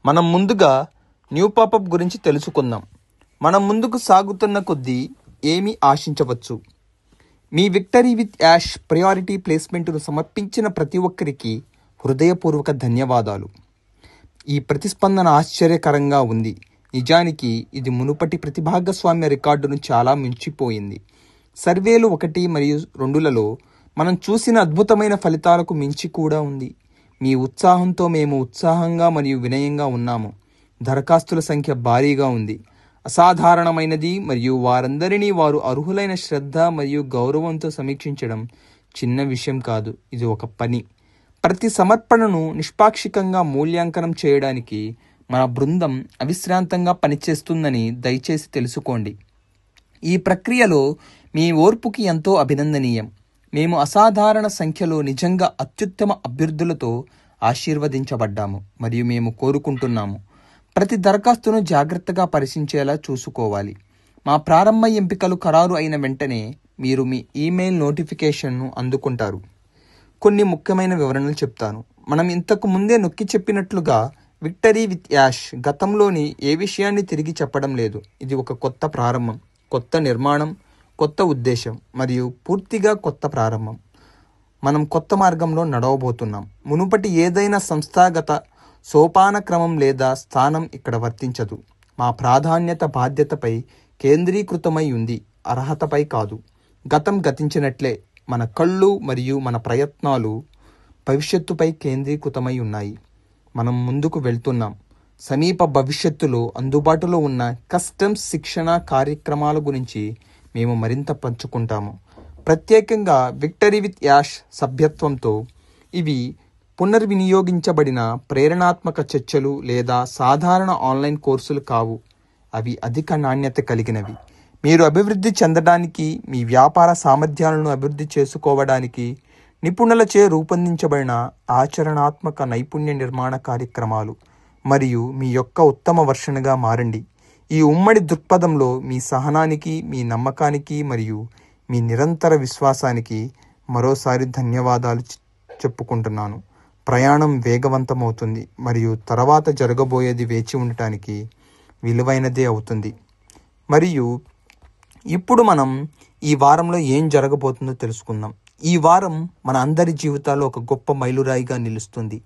మనం ముందుగా new popup గురించి తెలుసుకుందాం. మనం ముందుకు సాగుతున్న కొద్దీ ఏమి ఆశించవచ్చు. మీ విక్టరీ విత్ యాష్ ప్రయారిటీ ప్లేస్మెంట్ను సమర్పించిన ప్రతి ఒక్కరికి హృదయపూర్వక ధన్యవాదాలు. ఈ ప్రతిస్పందన ఆశ్చర్యకరంగా ఉంది. నిజానికి ఇది మునుపటి ప్రతిభాగస్వామ్య రికార్డును చాలా మించిపోయింది. సర్వేలు 1 మరియు 2లలో మనం చూసిన అద్భుతమైన ఫలితాలకు మించి కూడా ఉంది. మీ ఉత్సాహంతో మేము ఉత్సాహంగా మరియు వినయంగా ఉన్నాము. దరఖాస్తుల సంఖ్య భారీగా ఉంది, అసాధారణమైనది, మరియు వారందరినీ వారు అర్హులైన శ్రద్ధ మరియు గౌరవంతో సమీక్షించడం చిన్న విషయం కాదు. ఇది ఒక పని. ప్రతి సమర్పణను నిష్పాక్షికంగా మూల్యాంకనం చేయడానికి మన బృందం అవిశ్రాంతంగా పనిచేస్తుందని దయచేసి తెలుసుకోండి. ఈ ప్రక్రియలో మీ ఓర్పుకి ఎంతో అభినందనీయం. మేము అసాధారణ సంఖ్యలో నిజంగా అత్యుత్తమ అభ్యర్థులతో ఆశీర్వదించబడ్డాము మరియు మేము కోరుకుంటున్నాము ప్రతి దరఖాస్తును జాగ్రత్తగా పరిశీలించేలా చూసుకోవాలి. మా ప్రారంభ ఎంపికలు ఖరారు అయిన వెంటనే మీరు మీ ఈమెయిల్ నోటిఫికేషన్ను అందుకుంటారు. కొన్ని ముఖ్యమైన వివరణలు చెప్తాను. మనం ఇంతకు ముందే నొక్కి చెప్పినట్లుగా విక్టరీ విత్ యాష్ గతంలోని ఏ విషయాన్ని తిరిగి చెప్పడం లేదు. ఇది ఒక కొత్త ప్రారంభం, కొత్త నిర్మాణం, కొత్త ఉద్దేశం మరియు పూర్తిగా కొత్త ప్రారంభం. మనం కొత్త మార్గంలో నడవబోతున్నాం. మునుపటి ఏదైనా సంస్థాగత సోపాన క్రమం లేదా స్థానం ఇక్కడ వర్తించదు. మా ప్రాధాన్యత బాధ్యతపై కేంద్రీకృతమై ఉంది, అర్హతపై కాదు. గతం గతించినట్లే మన కళ్ళు మరియు మన ప్రయత్నాలు భవిష్యత్తుపై కేంద్రీకృతమై ఉన్నాయి. మనం ముందుకు వెళ్తున్నాం. సమీప భవిష్యత్తులో అందుబాటులో ఉన్న కస్టమ్స్ శిక్షణ కార్యక్రమాల గురించి మేము మరింత పంచుకుంటాము. ప్రత్యేకంగా విక్టరీ విత్ యాష్ సభ్యత్వంతో ఇవి పునర్వినియోగించబడిన ప్రేరణాత్మక చర్చలు లేదా సాధారణ ఆన్లైన్ కోర్సులు కావు. అవి అధిక నాణ్యత కలిగినవి. మీరు అభివృద్ధి చెందడానికి, మీ వ్యాపార సామర్థ్యాలను అభివృద్ధి చేసుకోవడానికి నిపుణులచే రూపొందించబడిన ఆచరణాత్మక నైపుణ్య నిర్మాణ కార్యక్రమాలు మరియు మీ యొక్క ఉత్తమ వర్షన్గా మారండి. ఈ ఉమ్మడి దృక్పథంలో మీ సహనానికి, మీ నమ్మకానికి మరియు మీ నిరంతర విశ్వాసానికి మరోసారి ధన్యవాదాలు చెప్పుకుంటున్నాను. ప్రయాణం వేగవంతమవుతుంది మరియు తర్వాత జరగబోయేది వేచి ఉండటానికి విలువైనదే అవుతుంది. మరియు ఇప్పుడు మనం ఈ వారంలో ఏం జరగబోతుందో తెలుసుకుందాం. ఈ వారం మన అందరి జీవితాల్లో ఒక గొప్ప మైలురాయిగా నిలుస్తుంది.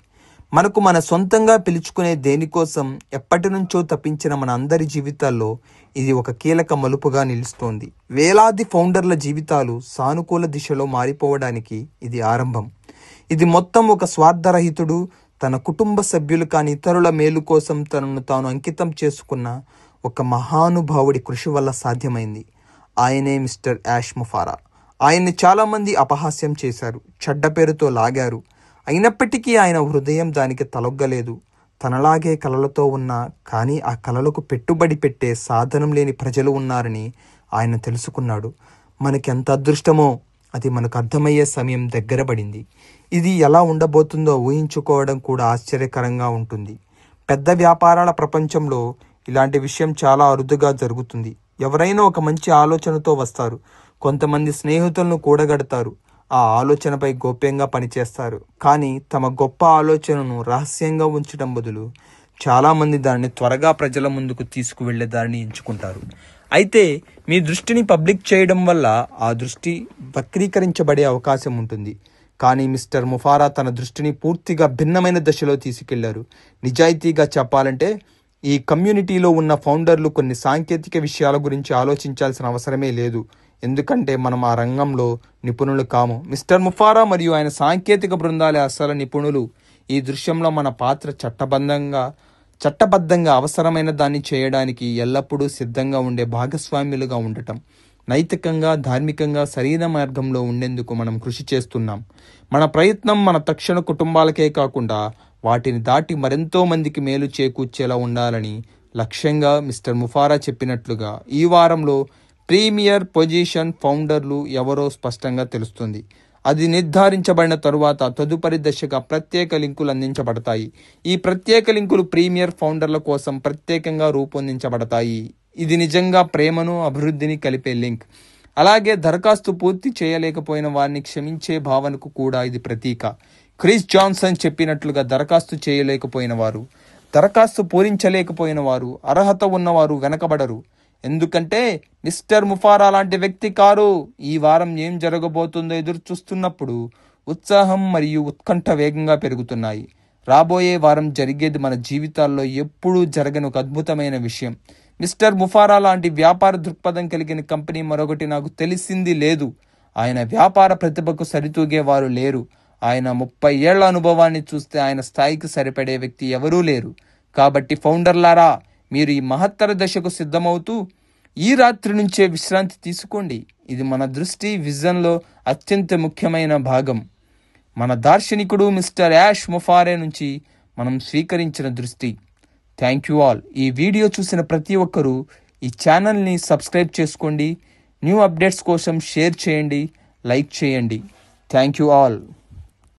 మనకు మన సొంతంగా పిలుచుకునే దేనికోసం ఎప్పటి నుంచో తప్పించిన మన అందరి జీవితాల్లో ఇది ఒక కీలక మలుపుగా నిలుస్తోంది. వేలాది ఫౌండర్ల జీవితాలు సానుకూల దిశలో మారిపోవడానికి ఇది ఆరంభం. ఇది మొత్తం ఒక స్వార్థరహితుడు, తన కుటుంబ సభ్యులు కాని ఇతరుల మేలు కోసం తనను తాను అంకితం చేసుకున్న ఒక మహానుభావుడి కృషి వల్ల సాధ్యమైంది. ఆయనే మిస్టర్ యాష్ ముఫారా. ఆయన్ని చాలామంది అపహాస్యం చేశారు, చెడ్డ పేరుతో లాగారు. అయినప్పటికీ ఆయన హృదయం దానికి తలొగ్గలేదు. తనలాగే కలలతో ఉన్నా కానీ ఆ కలలకు పెట్టుబడి పెట్టే సాధనం లేని ప్రజలు ఉన్నారని ఆయన తెలుసుకున్నాడు. మనకెంత అదృష్టమో అది మనకు అర్థమయ్యే సమయం దగ్గర పడింది. ఇది ఎలా ఉండబోతుందో ఊహించుకోవడం కూడా ఆశ్చర్యకరంగా ఉంటుంది. పెద్ద వ్యాపారాల ప్రపంచంలో ఇలాంటి విషయం చాలా అరుదుగా జరుగుతుంది. ఎవరైనా ఒక మంచి ఆలోచనతో వస్తారు, కొంతమంది స్నేహితులను కూడగడతారు, ఆ ఆలోచనపై గోప్యంగా పనిచేస్తారు. కానీ తమ గొప్ప ఆలోచనను రహస్యంగా ఉంచడం బదులు చాలామంది దాన్ని త్వరగా ప్రజల ముందుకు తీసుకువెళ్లే దారిని ఎంచుకుంటారు. అయితే మీ దృష్టిని పబ్లిక్ చేయడం వల్ల ఆ దృష్టి వక్రీకరించబడే అవకాశం ఉంటుంది. కానీ మిస్టర్ ముఫారా తన దృష్టిని పూర్తిగా భిన్నమైన దశలో తీసుకెళ్లారు. నిజాయితీగా చెప్పాలంటే ఈ కమ్యూనిటీలో ఉన్న ఫౌండర్లు కొన్ని సాంకేతిక విషయాల గురించి ఆలోచించాల్సిన అవసరమే లేదు, ఎందుకంటే మనం ఆ రంగంలో నిపుణులు కాము. మిస్టర్ ముఫారా మరియు ఆయన సాంకేతిక బృందాలే అసలు నిపుణులు. ఈ దృశ్యంలో మన పాత్ర చట్టబద్ధంగా అవసరమైన దాన్ని చేయడానికి ఎల్లప్పుడూ సిద్ధంగా ఉండే భాగస్వామ్యులుగా ఉండటం. నైతికంగా, ధార్మికంగా సరైన మార్గంలో ఉండేందుకు మనం కృషి చేస్తున్నాం. మన ప్రయత్నం మన తక్షణ కుటుంబాలకే కాకుండా వాటిని దాటి మరెంతో మందికి మేలు చేకూర్చేలా ఉండాలని లక్ష్యంగా మిస్టర్ ముఫారా చెప్పినట్లుగా ఈ వారంలో ప్రీమియర్ పొజిషన్ ఫౌండర్లు ఎవరో స్పష్టంగా తెలుస్తుంది. అది నిర్ధారించబడిన తరువాత తదుపరి దశగా ప్రత్యేక లింకులు అందించబడతాయి. ఈ ప్రత్యేక లింకులు ప్రీమియర్ ఫౌండర్ల కోసం ప్రత్యేకంగా రూపొందించబడతాయి. ఇది నిజంగా ప్రేమను, అభివృద్ధిని కలిపే లింక్. అలాగే దరఖాస్తు పూర్తి చేయలేకపోయిన వారిని క్షమించే భావనకు కూడా ఇది ప్రతీక. క్రిస్ జాన్సన్ చెప్పినట్లుగా దరఖాస్తు చేయలేకపోయిన వారు దరఖాస్తు పూరించలేకపోయిన వారు, అర్హత ఉన్నవారు వెనకబడరు. ఎందుకంటే మిస్టర్ ముఫారా లాంటి వ్యక్తి కారు. ఈ వారం ఏం జరగబోతుందో ఎదురు చూస్తున్నప్పుడు ఉత్సాహం మరియు ఉత్కంఠ వేగంగా పెరుగుతున్నాయి. రాబోయే వారం జరిగేది మన జీవితాల్లో ఎప్పుడూ జరగని ఒక అద్భుతమైన విషయం. మిస్టర్ ముఫారా లాంటి వ్యాపార దృక్పథం కలిగిన కంపెనీ మరొకటి నాకు తెలిసింది లేదు. ఆయన వ్యాపార ప్రతిభకు సరితూగే వారు లేరు. ఆయన 30 ఏళ్ల అనుభవాన్ని చూస్తే ఆయన స్థాయికి సరిపడే వ్యక్తి ఎవరూ లేరు. కాబట్టి ఫౌండర్లారా, మీరు ఈ మహత్తర దశకు సిద్ధమవుతూ ఈ రాత్రి నుంచే విశ్రాంతి తీసుకోండి. ఇది మన దృష్టి విజన్లో అత్యంత ముఖ్యమైన భాగం. మన దార్శనికుడు మిస్టర్ యాష్ ముఫారా నుంచి మనం స్వీకరించిన దృష్టి. Thank you all. ఈ వీడియో చూసిన ప్రతి ఒక్కరూ ఈ ఛానల్ని సబ్స్క్రైబ్ చేసుకోండి. న్యూ అప్డేట్స్ కోసం షేర్ చేయండి, లైక్ చేయండి. Thank you all.